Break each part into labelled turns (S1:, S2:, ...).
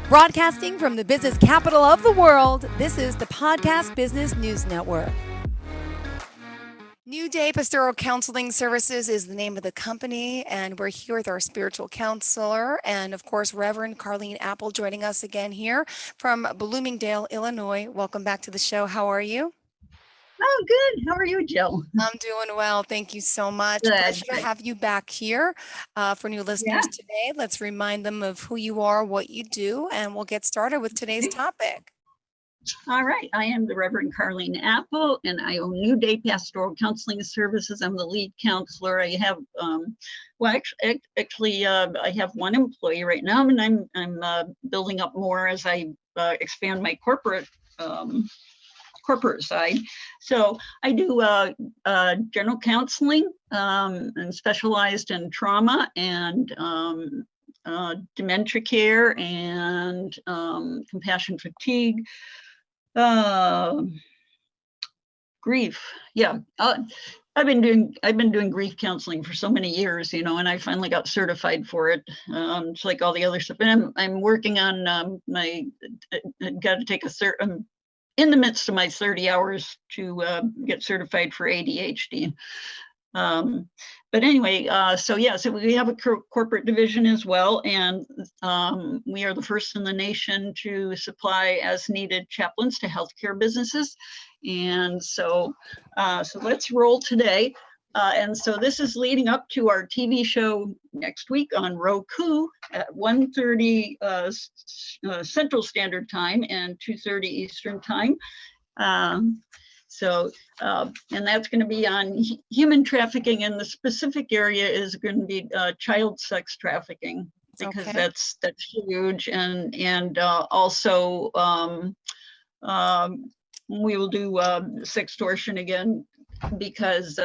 S1: Broadcasting from the business capital of the world, this is the Podcast Business News Network. New Day Pastoral Counseling Services is the name of the company, and we're here with our spiritual counselor and, of course, Reverend Carlene Appel joining us again here from Bloomingdale, Illinois. Welcome back to the show. How are you?
S2: Oh, good. How are you, Jill?
S1: I'm doing well. Thank you so much.
S2: Good.
S1: Pleasure to have you back here. For new listeners today, let's remind them of who you are, what you do, and we'll get started with today's topic.
S2: All right. I am the Reverend Carlene Appel, and I own New Day Pastoral Counseling Services. I'm the lead counselor. I have, I have one employee right now, and I'm building up more as I expand my corporate side. So I do general counseling and specialized in trauma and dementia care and compassion fatigue, grief. Yeah. I've been doing grief counseling for so many years, and I finally got certified for it. It's like all the other stuff. And I'm working on got to take in the midst of my 30 hours to get certified for ADHD. But anyway, so we have a corporate division as well, and we are the first in the nation to supply as needed chaplains to healthcare businesses. And so let's roll today. And so this is leading up to our TV show next week on Roku at 1:30 Central Standard Time and 2:30 Eastern Time. And that's going to be on human trafficking, and the specific area is going to be child sex trafficking, because that's huge, and also we will do sextortion again, because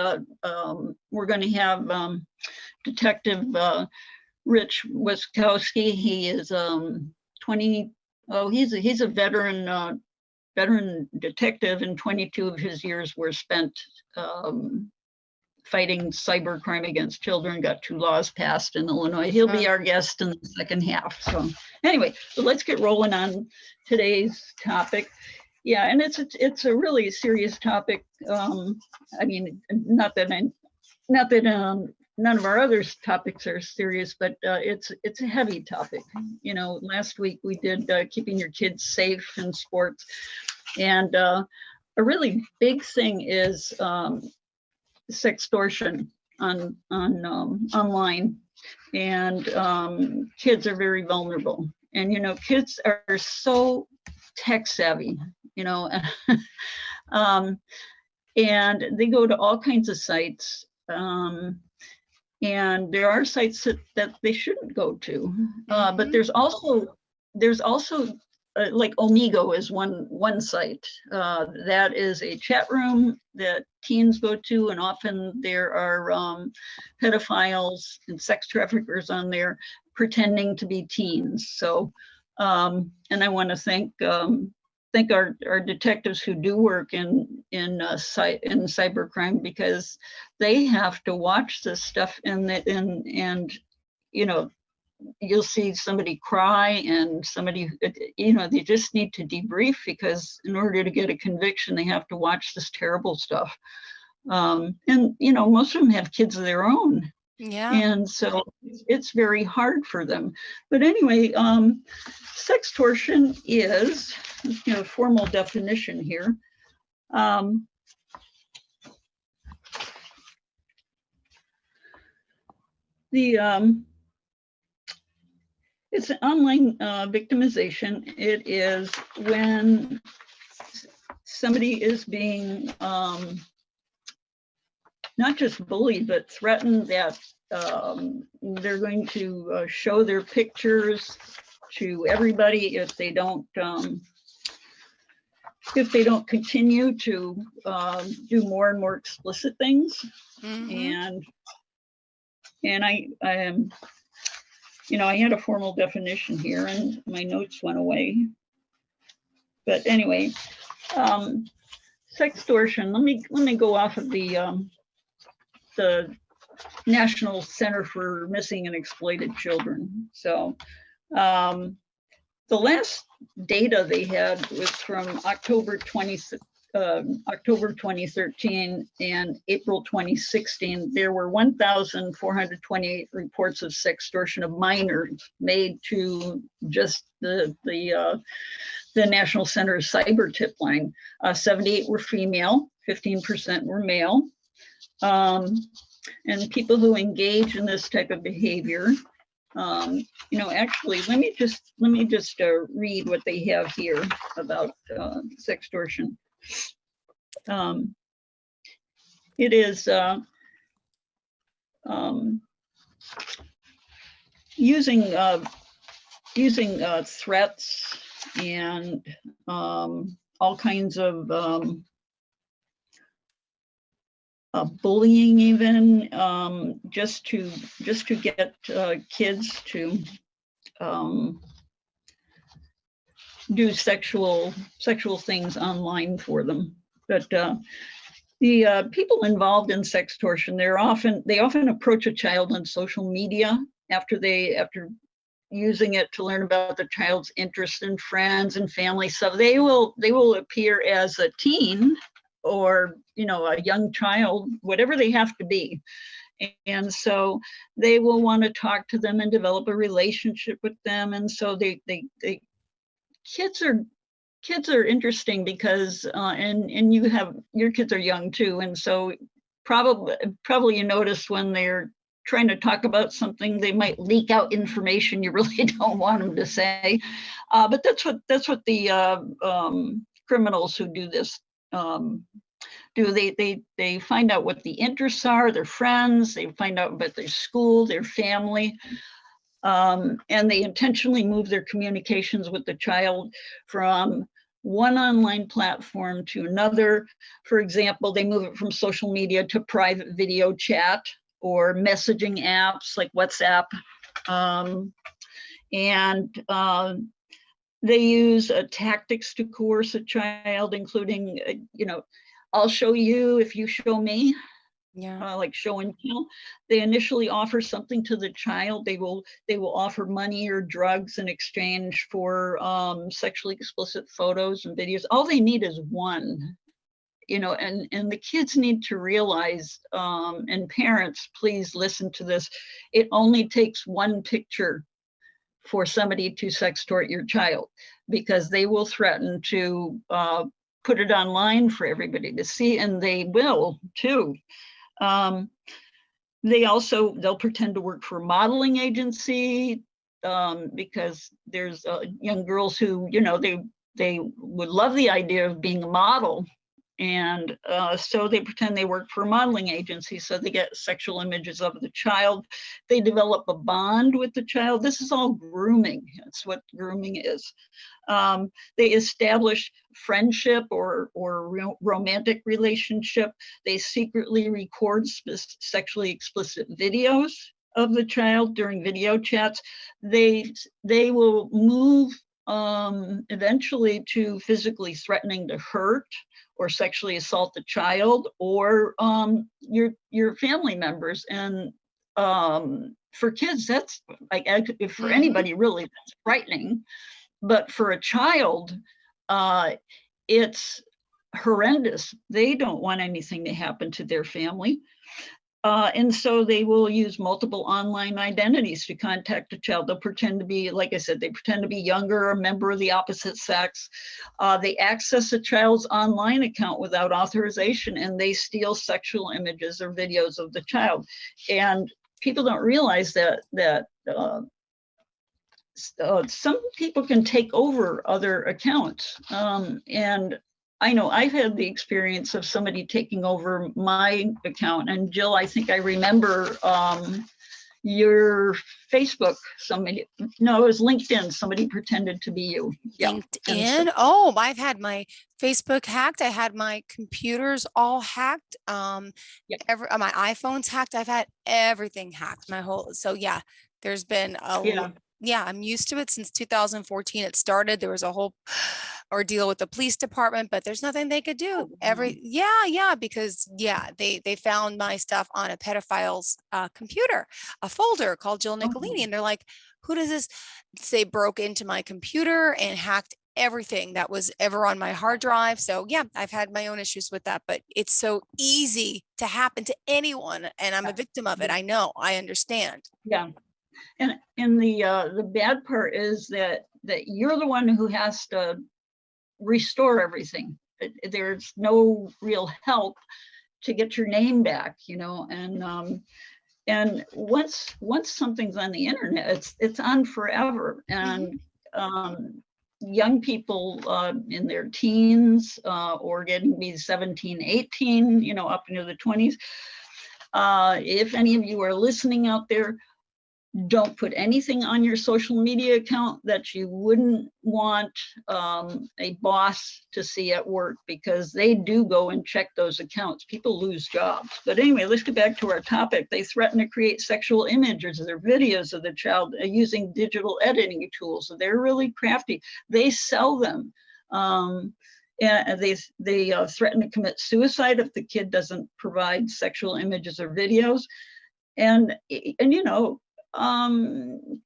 S2: we're going to have Detective Rich Wiskowski. He is 20. Oh, he's a veteran detective, and 22 of his years were spent fighting cybercrime against children. Got 2 laws passed in Illinois. He'll be our guest in the second half. So anyway, so let's get rolling on today's topic. Yeah, and it's a really serious topic. I mean, not that none of our other topics are serious, but it's a heavy topic. Last week we did keeping your kids safe in sports, and a really big thing is sextortion on online, and kids are very vulnerable, and kids are so tech savvy, and they go to all kinds of sites. And there are sites that they shouldn't go to, but there's also like Omigo is one site that is a chat room that teens go to, and often there are pedophiles and sex traffickers on there pretending to be teens. So, and I want to thank our detectives who do work in cybercrime, because they have to watch this stuff, and you'll see somebody cry, and somebody, they just need to debrief, because in order to get a conviction, they have to watch this terrible stuff. And most of them have kids of their own.
S1: Yeah.
S2: And so it's very hard for them. But anyway, sextortion is, a formal definition here. It's an online victimization. It is when somebody is being not just bullied, but threatened that they're going to show their pictures to everybody if they don't continue to do more and more explicit things. And I am, I had a formal definition here, and my notes went away. But anyway, sextortion. Let me go off of the National Center for Missing and Exploited Children. So the last data they had was from October 2013 and April 2016. There were 1,428 reports of sextortion of minors made to just the National Center Cyber Tip Line. 78 were female, 15% were male. And people who engage in this type of behavior, actually, let me just read what they have here about sextortion. It is using threats and all kinds of bullying, even just to get kids to do sexual things online for them. But the people involved in sextortion, they often approach a child on social media after using it to learn about the child's interest in friends and family. So they will appear as a teen or a young child, whatever they have to be. And so they will want to talk to them and develop a relationship with them. And so kids are interesting because and your kids are young too. And so probably you notice when they're trying to talk about something, they might leak out information you really don't want them to say. But that's what the criminals who do this do. They find out what the interests are, their friends, they find out about their school, their family, and they intentionally move their communications with the child from one online platform to another. For example, they move it from social media to private video chat or messaging apps like WhatsApp. They use tactics to coerce a child, including, I'll show you if you show me. Yeah. Like show and tell. They initially offer something to the child. They will offer money or drugs in exchange for sexually explicit photos and videos. All they need is one, and the kids need to realize, and parents, please listen to this. It only takes one picture for somebody to sextort your child, because they will threaten to put it online for everybody to see, and they will too. They'll pretend to work for a modeling agency, because there's young girls who, they would love the idea of being a model. And so they pretend they work for a modeling agency, so they get sexual images of the child. They develop a bond with the child. This is all grooming. That's what grooming is. They establish friendship or romantic relationship. They secretly record sexually explicit videos of the child during video chats. They will move eventually to physically threatening to hurt or sexually assault the child or your family members. And for kids, that's like, for anybody really, that's frightening. But for a child, it's horrendous. They don't want anything to happen to their family. And so they will use multiple online identities to contact a child. They'll pretend to be, like I said, they pretend to be younger, or a member of the opposite sex. They access a child's online account without authorization, and they steal sexual images or videos of the child. And people don't realize that some people can take over other accounts. And I know I've had the experience of somebody taking over my account. And Jill, I think I remember your Facebook, it was LinkedIn. Somebody pretended to be you.
S1: Yeah. LinkedIn. Oh, I've had my Facebook hacked. I had my computers all hacked. My iPhone's hacked. I've had everything hacked. So yeah, there's been I'm used to it since 2014. It started. There was a whole or deal with the police department, but there's nothing they could do. Because they found my stuff on a pedophile's computer, a folder called Jill Nicolini. And they're like, who does this? They broke into my computer and hacked everything that was ever on my hard drive. So yeah, I've had my own issues with that, but it's so easy to happen to anyone. And I'm a victim of it. I know, I understand.
S2: Yeah. And the bad part is that you're the one who has to restore everything. There's no real help to get your name back, you know, and once something's on the internet, it's on forever. And young people in their teens or getting to be 17, 18, you know, up into the 20s. If any of you are listening out there, don't put anything on your social media account that you wouldn't want a boss to see at work, because they do go and check those accounts. People lose jobs. But anyway, let's get back to our topic. They threaten to create sexual images or videos of the child using digital editing tools. So they're really crafty. They sell them. And they threaten to commit suicide if the kid doesn't provide sexual images or videos. And you know,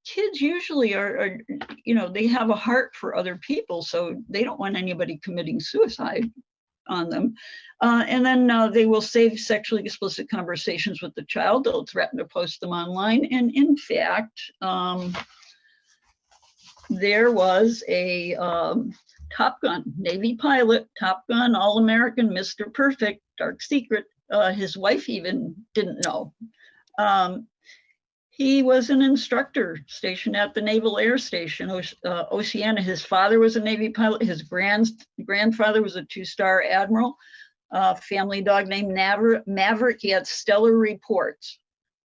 S2: kids usually are, you know, they have a heart for other people, so they don't want anybody committing suicide on them. And then they will save sexually explicit conversations with the child. They'll threaten to post them online. And in fact, there was a Top Gun, Navy pilot, Top Gun, All-American, Mr. Perfect, Dark Secret. His wife even didn't know. He was an instructor stationed at the Naval Air Station, Oceana. His father was a Navy pilot. His grandfather was a 2-star admiral, family dog named Maverick. He had stellar reports.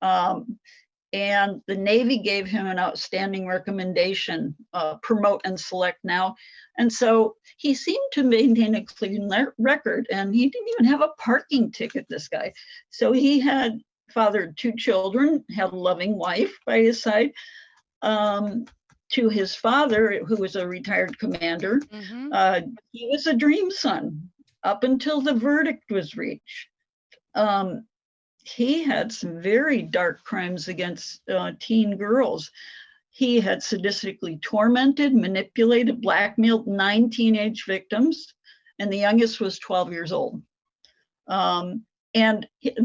S2: And the Navy gave him an outstanding recommendation, promote and select now. And so he seemed to maintain a clean record, and he didn't even have a parking ticket, this guy. So he had fathered 2 children, had a loving wife by his side. To his father, who was a retired commander, he was a dream son up until the verdict was reached. He had some very dark crimes against teen girls. He had sadistically tormented, manipulated, blackmailed 9 teenage victims, and the youngest was 12 years old.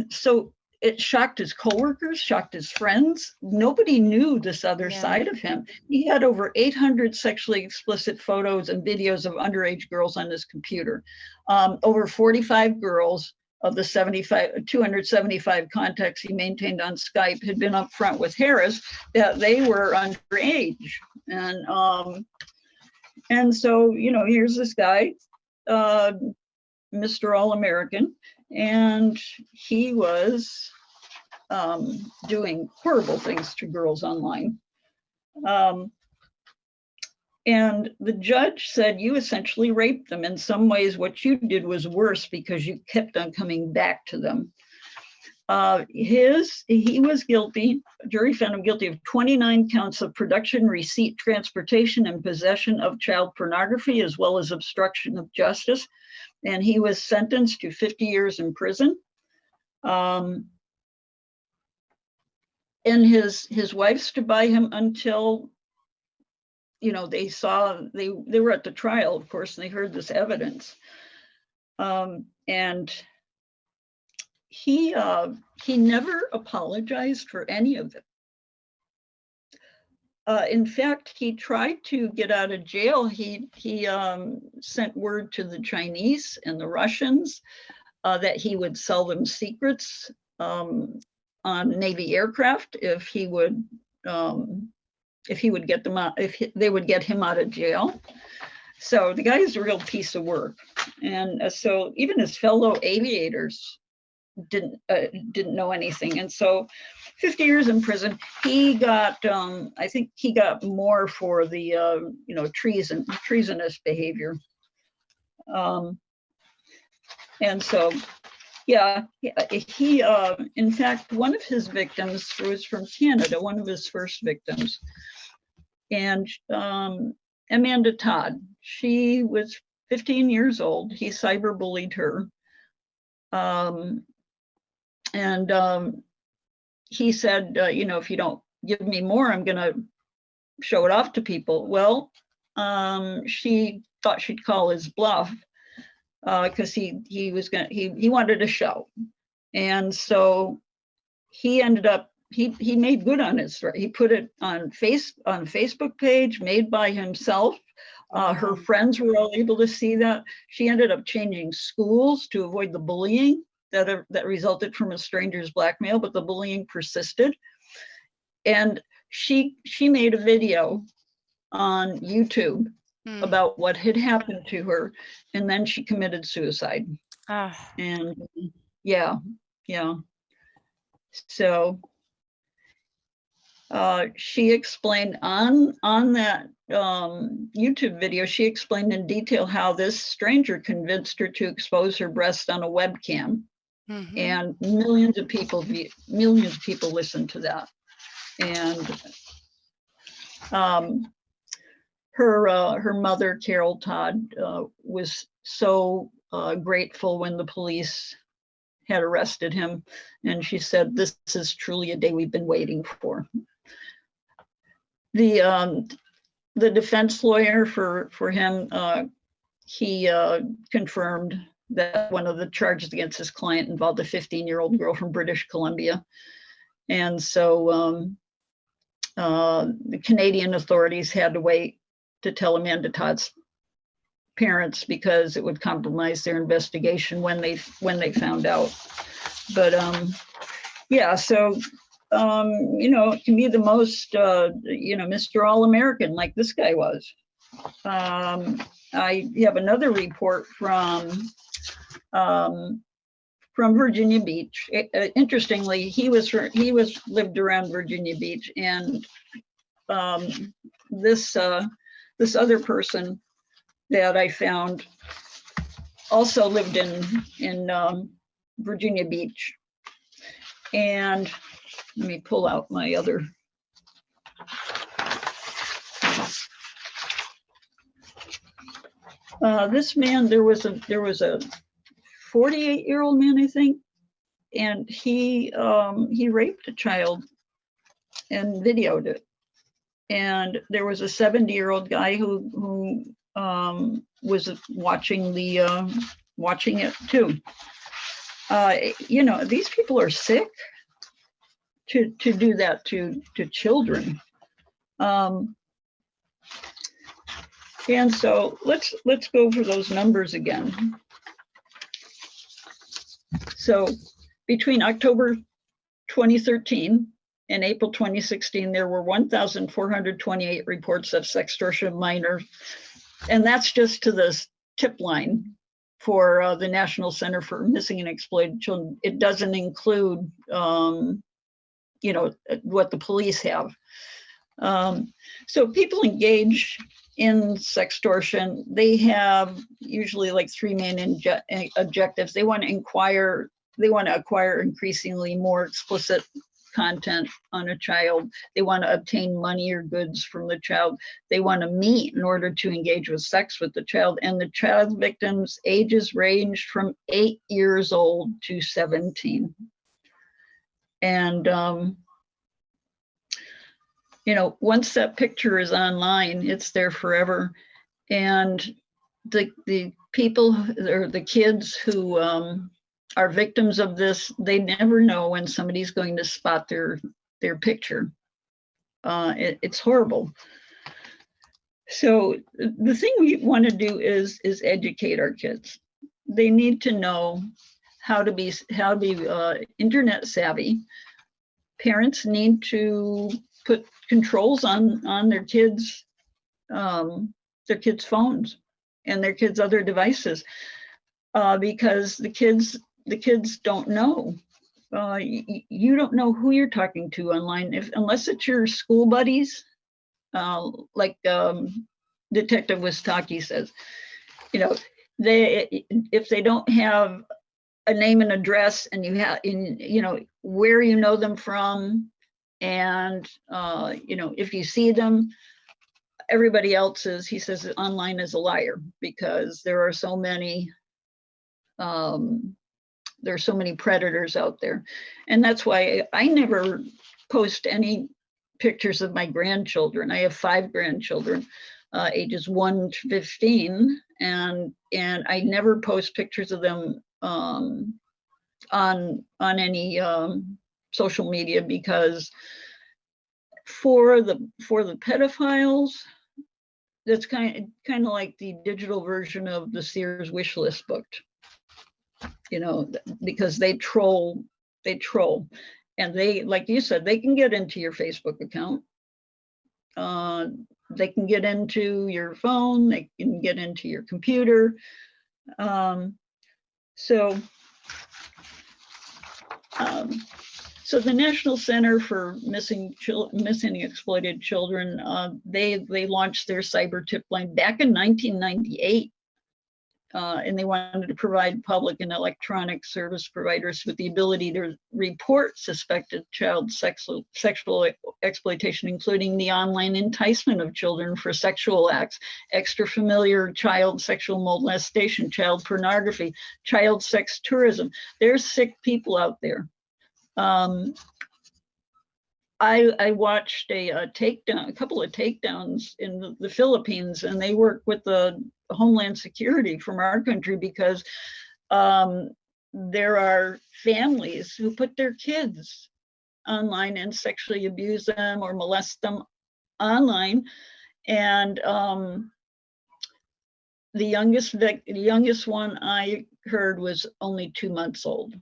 S2: So it shocked his coworkers, shocked his friends. Nobody knew this other side of him. He had over 800 sexually explicit photos and videos of underage girls on his computer. Over 45 girls of the 275 contacts he maintained on Skype had been upfront with Harris that they were underage. And so, you know, here's this guy, Mr. All-American, and he was doing horrible things to girls online. And the judge said, you essentially raped them. In some ways, what you did was worse because you kept on coming back to them. He was guilty, jury found him guilty of 29 counts of production, receipt, transportation, and possession of child pornography, as well as obstruction of justice. And he was sentenced to 50 years in prison. And his wife stood by him until, you know, they were at the trial, of course, and they heard this evidence. And he never apologized for any of it. In fact, he tried to get out of jail. He sent word to the Chinese and the Russians that he would sell them secrets on Navy aircraft if he would get them out, they would get him out of jail. So the guy is a real piece of work. And so even his fellow aviators didn't know anything. And so 50 years in prison, he got, I think he got more for the, treasonous behavior. And so, yeah, he in fact, one of his victims was from Canada, one of his first victims. And Amanda Todd. She was 15 years old. He cyberbullied her. And he said, if you don't give me more, I'm going to show it off to people. Well, she thought she'd call his bluff because he wanted a show. And so he ended up, he made good on his threat. He put it on Facebook page made by himself. Her friends were all able to see that. She ended up changing schools to avoid the bullying that resulted from a stranger's blackmail, but the bullying persisted. And she made a video on YouTube about what had happened to her, and then she committed suicide. And yeah. So she explained on that YouTube video, she explained in detail how this stranger convinced her to expose her breast on a webcam. And millions of people listened to that. And her mother, Carol Todd, was so grateful when the police had arrested him. And she said, "This is truly a day we've been waiting for." The defense lawyer for him, he confirmed that one of the charges against his client involved a 15-year-old girl from British Columbia. And so the Canadian authorities had to wait to tell Amanda Todd's parents because it would compromise their investigation when they found out. But yeah, so it can be the most Mr. All-American like this guy was. I have another report from Virginia Beach. Interestingly, he lived around Virginia Beach, and this other person that I found also lived in Virginia Beach. And let me pull out my other. This man, there was a 48-year-old man, I think, and he raped a child and videoed it. And there was a 70-year-old guy who was watching it too. These people are sick to do that to children. And so let's go over those numbers again. So between October 2013 and April 2016, there were 1,428 reports of sextortion of minors. And that's just to the tip line for the National Center for Missing and Exploited Children. It doesn't include, what the police have. So people engage in sextortion. They have usually like three main objectives. They want to acquire increasingly more explicit content on a child. They want to obtain money or goods from the child. They want to meet in order to engage with sex with the child. And the child victims' ages ranged from 8 years old to 17. And once that picture is online, it's there forever. And the people or the kids who are victims of this, they never know when somebody's going to spot their picture. It's horrible. So the thing we want to do is educate our kids. They need to know how to be internet savvy. Parents need to put controls on their kids' phones and their kids' other devices, because the kids don't know. You don't know who you're talking to online unless it's your school buddies, like Detective Wistaki says. If they don't have a name and address, and where you know them from, and if you see them, everybody else is, he says online is a liar because there are so many, there's so many predators out there. And that's why I never post any pictures of my grandchildren. I have 5 grandchildren, ages 1 to 15, and I never post pictures of them on any social media, because for the pedophiles, that's kind of like the digital version of the Sears wish list book, you know, because they troll, and they, like you said, they can get into your Facebook account. They can get into your phone, they can get into your computer. So the National Center for Missing Exploited Children, they launched their cyber tip line back in 1998. And they wanted to provide public and electronic service providers with the ability to report suspected child sexual exploitation, including the online enticement of children for sexual acts, extrafamiliar child sexual molestation, child pornography, child sex tourism. There's sick people out there. I watched a couple of takedowns in the Philippines, and they work with the Homeland Security from our country, because there are families who put their kids online and sexually abuse them or molest them online. And the youngest one I heard was only 2 months old.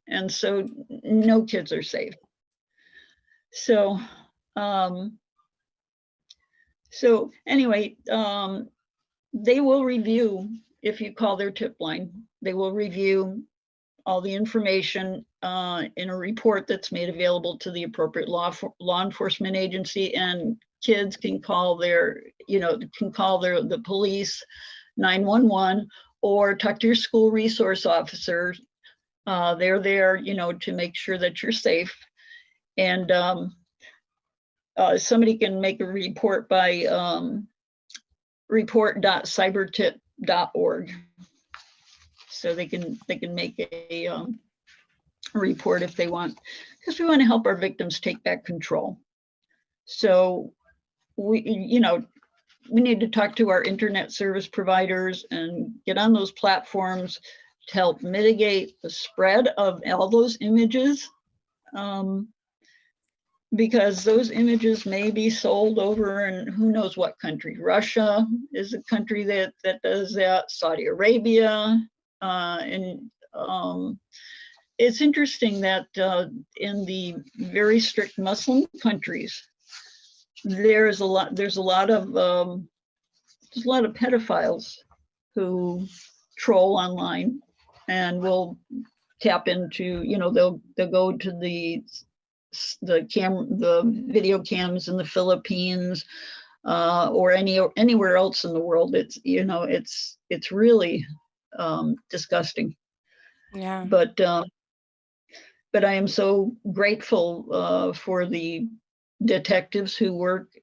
S2: And so no kids are safe. So anyway, they will review, if you call their tip line, they will review all the information in a report that's made available to the appropriate law enforcement agency, and kids can call the police, 911, or talk to your school resource officer. They're there, to make sure that you're safe. And somebody can make a report by report.cybertip.org. So they can make a report if they want, because we want to help our victims take back control. So we need to talk to our internet service providers and get on those platforms to help mitigate the spread of all those images. Because those images may be sold over in who knows what country. Russia is a country that does that, Saudi Arabia. And it's interesting that in the very strict Muslim countries, there's a lot of pedophiles who troll online and will tap into, they'll go to the video cams in the Philippines, or anywhere else in the world. It's really disgusting.
S1: Yeah.
S2: But I am so grateful for the detectives who work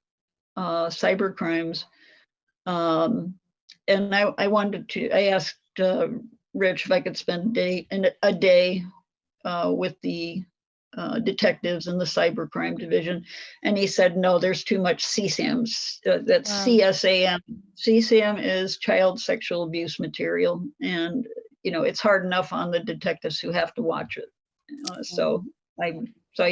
S2: cyber crimes. And I asked Rich if I could spend a day with the detectives in the cybercrime division, and he said no, there's too much CSAM. That's wow. CSAM. CSAM is child sexual abuse material, and it's hard enough on the detectives who have to watch it. So I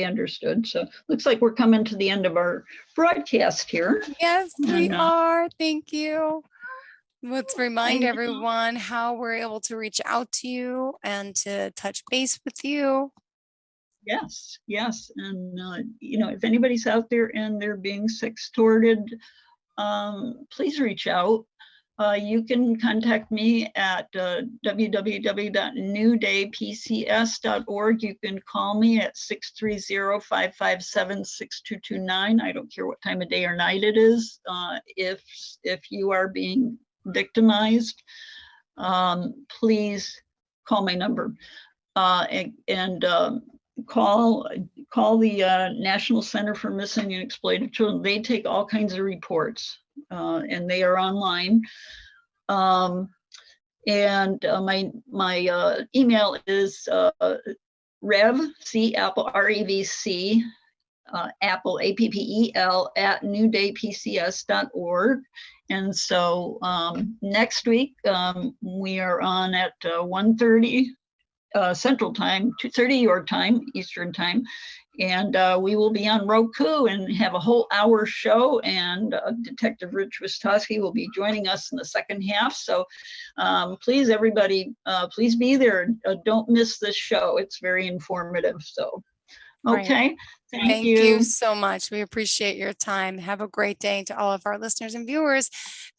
S2: understood. So looks like we're coming to the end of our broadcast here.
S1: Yes, we are. Thank you. Let's remind everyone how we're able to reach out to you and to touch base with you.
S2: Yes. And, if anybody's out there and they're being sextorted, please reach out. You can contact me at www.newdaypcs.org. You can call me at 630-557-6229. I don't care what time of day or night it is. If you are being victimized, please call my number. call the National Center for Missing and Exploited Children. They take all kinds of reports, and they are online. And my email is Rev C Appel REVC Appel APPEL at newdaypcs.org. And so next week we are on at 1:30 Central Time, 2:30 your time, Eastern Time. And we will be on Roku and have a whole hour show. And Detective Rich Wistowski will be joining us in the second half. So please, everybody, please be there. Don't miss this show. It's very informative. So, okay.
S1: Right.
S2: Thank you
S1: so much. We appreciate your time. Have a great day to all of our listeners and viewers.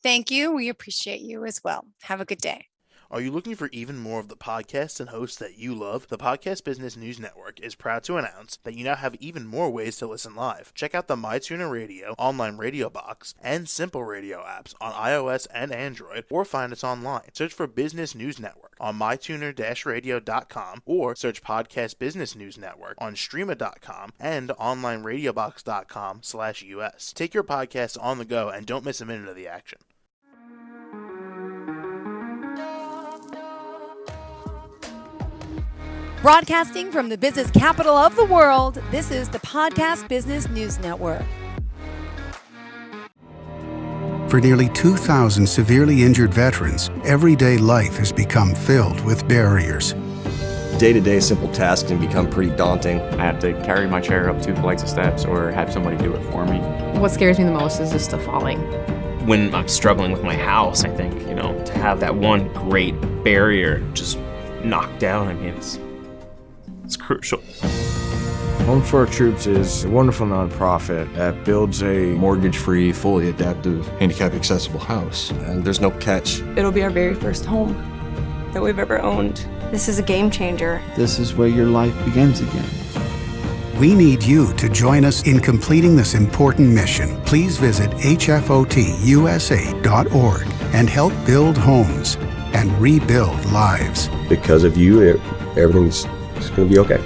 S1: Thank you. We appreciate you as well. Have a good day.
S3: Are you looking for even more of the podcasts and hosts that you love? The Podcast Business News Network is proud to announce that you now have even more ways to listen live. Check out the MyTuner Radio, online radio box, and Simple Radio apps on iOS and Android, or find us online. Search for Business News Network on mytuner-radio.com, or search Podcast Business News Network on streama.com and onlineradiobox.com/US. Take your podcast on the go and don't miss a minute of the action.
S1: Broadcasting from the business capital of the world, this is the Podcast Business News Network.
S4: For nearly 2,000 severely injured veterans, everyday life has become filled with barriers.
S5: Day-to-day simple tasks can become pretty daunting.
S6: I have to carry my chair up 2 flights of steps or have somebody do it for me.
S7: What scares me the most is just the falling.
S8: When I'm struggling with my house, I think, to have that one great barrier just knocked down, it's crucial.
S9: Home for Our Troops is a wonderful nonprofit that builds a
S10: mortgage-free, fully adaptive, handicap-accessible house.
S5: And there's no catch.
S11: It'll be our very first home that we've ever owned. This is a game changer.
S12: This is where your life begins again.
S4: We need you to join us in completing this important mission. Please visit hfotusa.org and help build homes and rebuild lives.
S5: Because of you, everything's going to be okay.